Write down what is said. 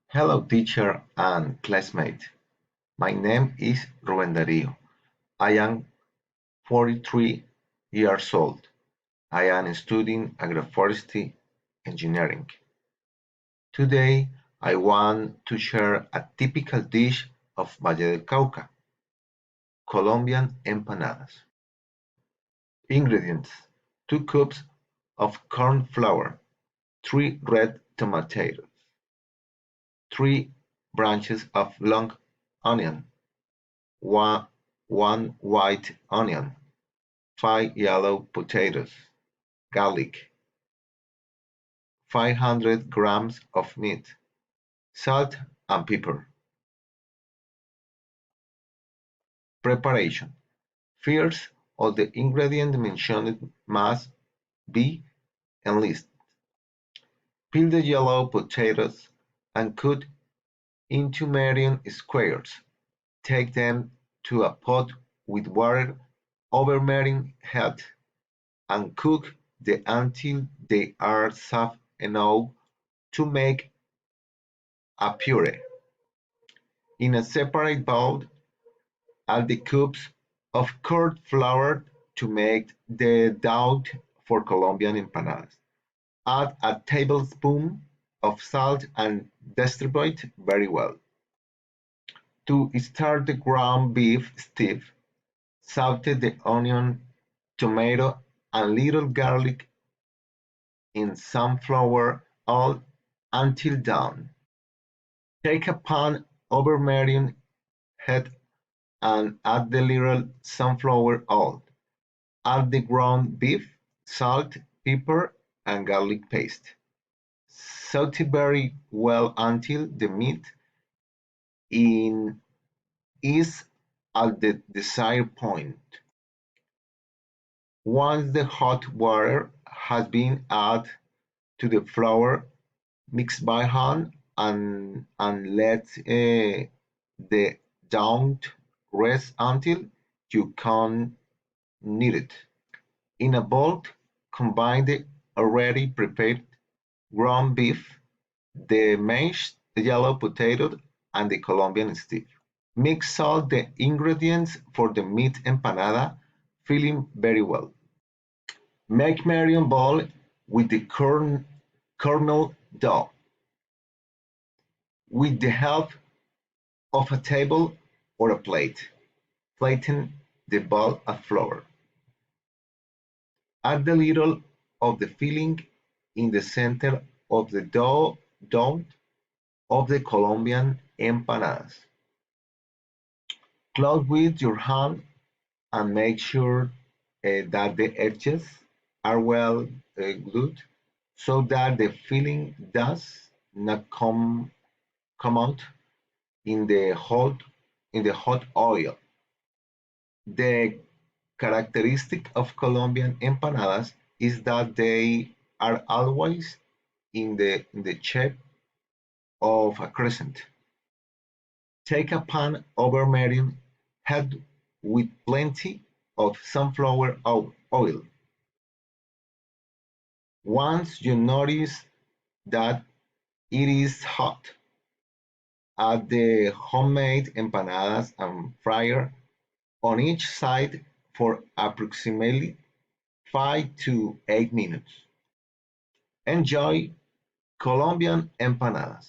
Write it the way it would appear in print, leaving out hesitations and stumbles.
Hello, teacher and classmate. My name is Rubén Darío. I am 43 years old. I am studying agroforestry engineering. Today, I want to share a typical dish of Valle del Cauca, Colombian empanadas. Ingredients: 2 cups of corn flour, 3 red tomatoes, 3 branches of long onion, one white onion, 5 yellow potatoes, garlic, 500 grams of meat, salt and pepper. Preparation: first, all the ingredients mentioned must be enlisted. Peel the yellow potatoes and cut into medium squares. Take them to a pot with water over medium heat and cook them until they are soft enough to make a puree. In a separate bowl, add the cups of corn flour to make the dough for Colombian empanadas. Add a tablespoon of salt and distribute very well. To start the ground beef stiff, saute the onion, tomato, and little garlic in sunflower oil until done. Take a pan over medium heat and add the little sunflower oil. Add the ground beef, salt, pepper, and garlic paste. Saute very well until the meat in is at the desired point. Once the hot water has been added to the flour, mix by hand and let the dough rest until you can knead it. In a bowl, combine the already prepared ground beef, the mashed yellow potato, and the Colombian stew. Mix all the ingredients for the meat empanada, filling very well. Make medium ball with the kernel dough. With the help of a table or a plate, flatten the ball of flour. Add a little of the filling in the center of the dough of the Colombian empanadas. Close with your hand and make sure that the edges are well glued so that the filling does not come out in the hot oil. The characteristic of Colombian empanadas is that they are always in the shape of a crescent. Take a pan over medium heat with plenty of sunflower oil. Once you notice that it is hot, add the homemade empanadas and fryer on each side for approximately 5 to 8 minutes. Enjoy Colombian empanadas.